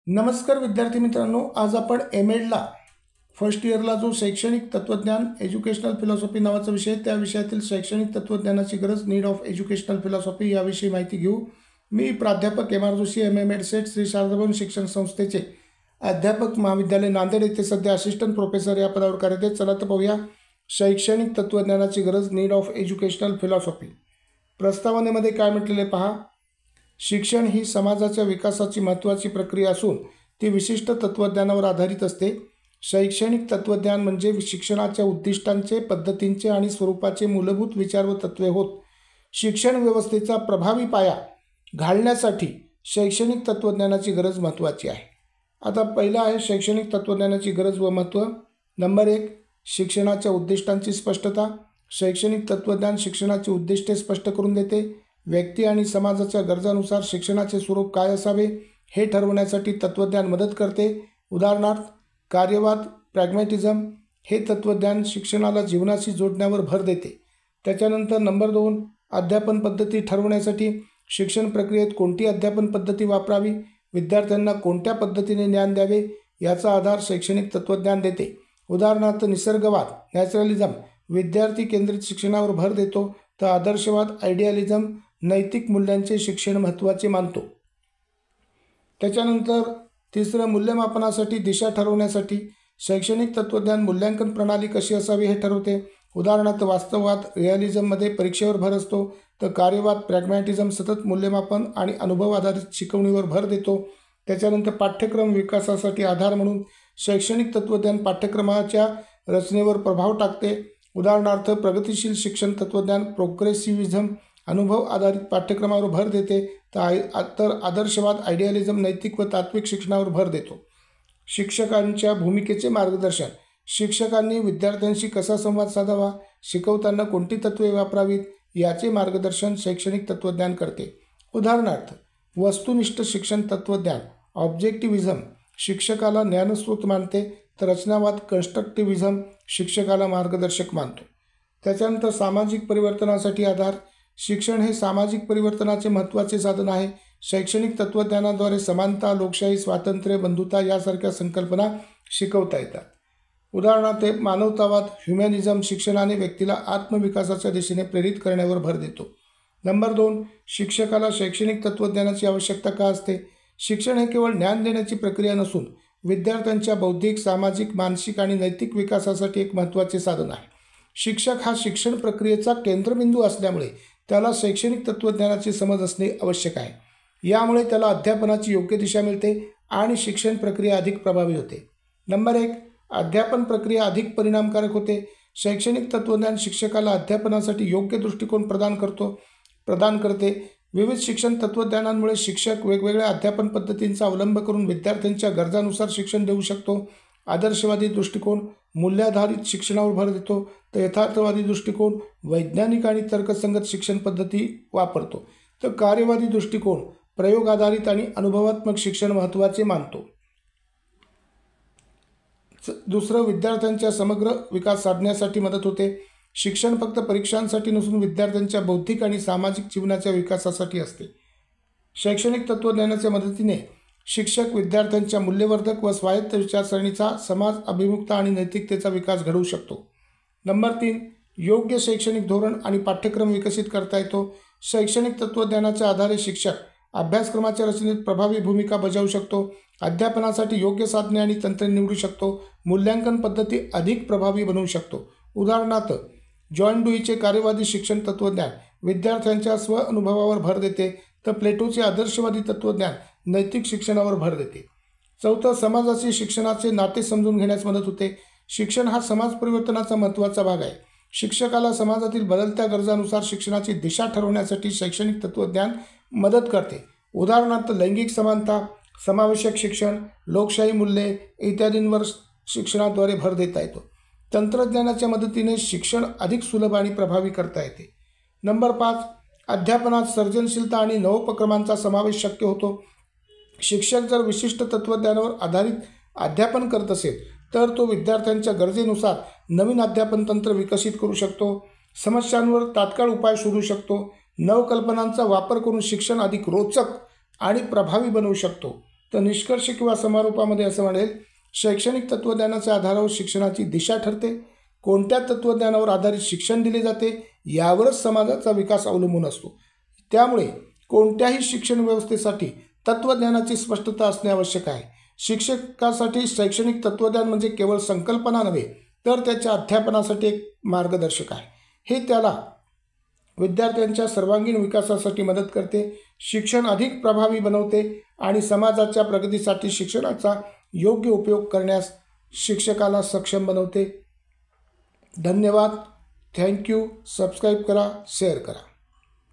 नमस्कार विद्यार्थी मित्रांनो, आज आपण एम.एडला फर्स्ट इयरला जो शैक्षणिक तत्त्वज्ञान एज्युकेशनल फिलॉसॉफी नावाचा विषय, त्या विषयातील शैक्षणिक तत्त्वज्ञानाची गरज, नीड ऑफ एज्युकेशनल फिलॉसॉफी याविषयी माहिती घेऊ। मी प्राध्यापक M R. Joshi, M Ed SET, Shri Sharadabhavan शिक्षण संस्थेचे अध्यापक, महाविद्यालय नांदेड येथे सध्या असिस्टंट प्रोफेसर या पदावर कार्यरत आहेत। चला तर पाहूया शैक्षणिक तत्त्वज्ञानाची गरज, नीड ऑफ एज्युकेशनल फिलॉसॉफी। प्रस्तावनेमध्ये काय म्हटलेले पहा। शिक्षण ही समाजाच्या विकासाची महत्त्वाची प्रक्रिया असून ती विशिष्ट तत्त्वज्ञानावर आधारित असते। शैक्षणिक तत्त्वज्ञान म्हणजे शिक्षणाच्या उद्दिष्टांचे, पद्धतींचे आणि स्वरूपाचे मूलभूत विचार व तत्त्वे होत। शिक्षण व्यवस्थेचा प्रभावी पाया घालण्यासाठी शैक्षणिक तत्त्वज्ञानाची गरज महत्त्वाची आहे। आता पहिला आहे शैक्षणिक तत्त्वज्ञानाची गरज व महत्त्व। नंबर 1, शिक्षणाच्या उद्दिष्टांची स्पष्टता। शैक्षणिक तत्त्वज्ञान शिक्षणाची उद्दिष्टे स्पष्ट करून देते। व्यक्ती आणि समाजाच्या गरजांनुसार शिक्षणाचे स्वरूप काय असावे हे ठरवण्यासाठी तत्त्वज्ञान मदत करते। उदाहरणार्थ, कार्यवाद, प्रॅग्मॅटिझम हे तत्त्वज्ञान शिक्षणाला जीवनाशी जोडण्यावर भर देते। त्याच्यानंतर नंबर 2, अध्यापन पद्धती ठरवण्यासाठी शिक्षण प्रक्रियेत कोणती अध्यापन पद्धती वापरावी, विद्यार्थ्यांना कोणत्या पद्धतीने ज्ञान द्यावे याचा आधार शैक्षणिक तत्त्वज्ञान देते। उदाहरणार्थ, निसर्गवाद, नॅचरलिझम विद्यार्थी केंद्रित शिक्षणावर भर देतो, तर आदर्शवाद, आयडियालिझम नैतिक मूल्यांचे शिक्षण महत्त्वाचे मानतो। त्याच्यानंतर तिसरं, मूल्यमापनासाठी दिशा ठरवण्यासाठी शैक्षणिक तत्त्वज्ञान मूल्यांकन प्रणाली कशी असावी हे ठरवते। उदाहरणार्थ, वास्तववाद, रिअलिझममध्ये परीक्षेवर भर असतो, तर कार्यवाद, प्रॅग्मॅटिझम सतत मूल्यमापन आणि अनुभव आधारित शिकवणीवर भर देतो। त्याच्यानंतर पाठ्यक्रम विकासासाठी आधार म्हणून शैक्षणिक तत्त्वज्ञान पाठ्यक्रमाच्या रचनेवर प्रभाव टाकते। उदाहरणार्थ, प्रगतिशील शिक्षण तत्त्वज्ञान प्रोग्रेसिव्हिझम अनुभव आधारित पाठ्यक्रमावर भर देते, तर आदर्शवाद, आयडियालिझम नैतिक व तात्विक शिक्षणावर भर देतो। शिक्षकांच्या भूमिकेचे मार्गदर्शन, शिक्षकांनी विद्यार्थ्यांशी कसा संवाद साधावा, शिकवताना कोणती तत्त्वे वापरावीत याचे मार्गदर्शन शैक्षणिक तत्त्वज्ञान करते। उदाहरणार्थ, वस्तुनिष्ठ शिक्षण तत्त्वज्ञान ऑब्जेक्टिव्हिझम शिक्षकाला ज्ञानस्रोत मानते, तर रचनावाद, कन्स्ट्रक्टिव्हिझम शिक्षकाला मार्गदर्शक मानतो। त्याच्यानंतर सामाजिक परिवर्तनासाठी आधार, शिक्षण हे सामाजिक परिवर्तनाचे महत्त्वाचे साधन आहे। शैक्षणिक तत्त्वज्ञानाद्वारे समानता, लोकशाही, स्वातंत्र्य, बंधुता यासारख्या संकल्पना शिकवता येतात। उदाहरणार्थ, मानवतावाद, ह्युमॅनिझम शिक्षणाने व्यक्तीला आत्मविकासाच्या दिशेने प्रेरित करण्यावर भर देतो। नंबर 2, शिक्षकाला शैक्षणिक तत्त्वज्ञानाची आवश्यकता का असते। शिक्षण हे केवळ ज्ञान देण्याची प्रक्रिया नसून विद्यार्थ्यांच्या बौद्धिक, सामाजिक, मानसिक आणि नैतिक विकासासाठी एक महत्त्वाचे साधन आहे। शिक्षक हा शिक्षण प्रक्रियेचा केंद्रबिंदू असल्यामुळे त्याला शैक्षणिक तत्त्वज्ञानाची समज असणे आवश्यक आहे। यामुळे त्याला अध्यापनाची योग्य दिशा मिळते आणि शिक्षण प्रक्रिया अधिक प्रभावी होते। नंबर 1, अध्यापन प्रक्रिया अधिक परिणामकारक होते। शैक्षणिक तत्त्वज्ञान शिक्षकाला अध्यापनासाठी योग्य दृष्टिकोन प्रदान करते। विविध शिक्षण तत्त्वज्ञानांमुळे शिक्षक वेगवेगळ्या अध्यापन पद्धतींचा अवलंब करून विद्यार्थ्यांच्या गरजांनुसार शिक्षण देऊ शकतो। आदर्शवादी दृष्टिकोन मूल्याधारित शिक्षणावर भर देतो, तर यथार्थवादी दृष्टिकोन वैज्ञानिक आणि तर्कसंगत शिक्षण पद्धती वापरतो, तर कार्यवादी दृष्टिकोन प्रयोग आधारित आणि अनुभवात्मक शिक्षण महत्त्वाचे मानतो। दुसरं, विद्यार्थ्यांच्या समग्र विकास साधण्यासाठी मदत होते। शिक्षण फक्त परीक्षांसाठी नसून विद्यार्थ्यांच्या बौद्धिक आणि सामाजिक जीवनाच्या विकासासाठी असते। शैक्षणिक तत्त्वज्ञानाच्या मदतीने शिक्षक विद्यार्थ्यांच्या मूल्यवर्धक व स्वायत्त विचारसरणीचा, समाज अभिमुखता आणि नैतिकतेचा विकास घडवू शकतो। नंबर 3, योग्य शैक्षणिक धोरण आणि पाठ्यक्रम विकसित करता येतो। शैक्षणिक तत्त्वज्ञानाच्या आधारे शिक्षक अभ्यासक्रमाच्या रचनेत प्रभावी भूमिका बजावू शकतो, अध्यापनासाठी योग्य साधने आणि तंत्रे निवडू शकतो, मूल्यांकन पद्धती अधिक प्रभावी बनवू शकतो। उदाहरणार्थ, जॉन डुईचे कार्यवादी शिक्षण तत्त्वज्ञान विद्यार्थ्यांच्या स्वअनुभवावर भर देते, तर प्लेटोचे आदर्शवादी तत्त्वज्ञान नैतिक शिक्षणावर भर देते। चौथं, समाजाशी शिक्षणाचे नाते समजून घेण्यास मदत होते। शिक्षण हा समाज परिवर्तनाचा महत्त्वाचा भाग आहे। शिक्षकाला समाजातील बदलत्या गरजांनुसार शिक्षणाची दिशा ठरवण्यासाठी शैक्षणिक तत्त्वज्ञान मदत करते। उदाहरणार्थ, लैंगिक समानता, समावेशक शिक्षण, लोकशाही मूल्ये इत्यादींवर शिक्षणाद्वारे भर देता येतो। तंत्रज्ञानाच्या मदतीने शिक्षण अधिक सुलभ आणि प्रभावी करता येते। नंबर 5, अध्यापनात सर्जनशीलता आणि नवोपक्रमांचा समावेश शक्य होतो। शिक्षक जर विशिष्ट तत्त्वज्ञानावर आधारित अध्यापन करत असेल, तर तो विद्यार्थ्यांच्या गरजेनुसार नवीन अध्यापन तंत्र विकसित करू शकतो, समस्यांवर तात्काळ उपाय शोधू शकतो, नवकल्पनांचा वापर करून शिक्षण अधिक रोचक आणि प्रभावी बनवू शकतो। तर निष्कर्ष किंवा समारोपामध्ये असं म्हणेल, शैक्षणिक तत्त्वज्ञानाच्या आधारावर शिक्षणाची दिशा ठरते. कोणत्या तत्त्वज्ञानावर आधारित शिक्षण दिले जाते यावरच समाजाचा विकास अवलंबून असतो. त्यामुळे कोणत्याही शिक्षण व्यवस्थेसाठी तत्त्वज्ञानाची स्पष्टता असणे आवश्यक आहे. शिक्षकासाठी शैक्षणिक तत्त्वज्ञान म्हणजे केवळ संकल्पना नव्हे, तर त्याच्या अध्यापनासाठी एक मार्गदर्शक आहे. हे त्याला विद्यार्थ्यांच्या सर्वांगीण विकासासाठी मदत करते, शिक्षण अधिक प्रभावी बनवते आणि समाजाच्या प्रगतीसाठी शिक्षणाचा योग्य उपयोग करण्यास शिक्षकाला सक्षम बनवते. धन्यवाद. थँक्यू. सबस्क्राईब करा, शेअर करा.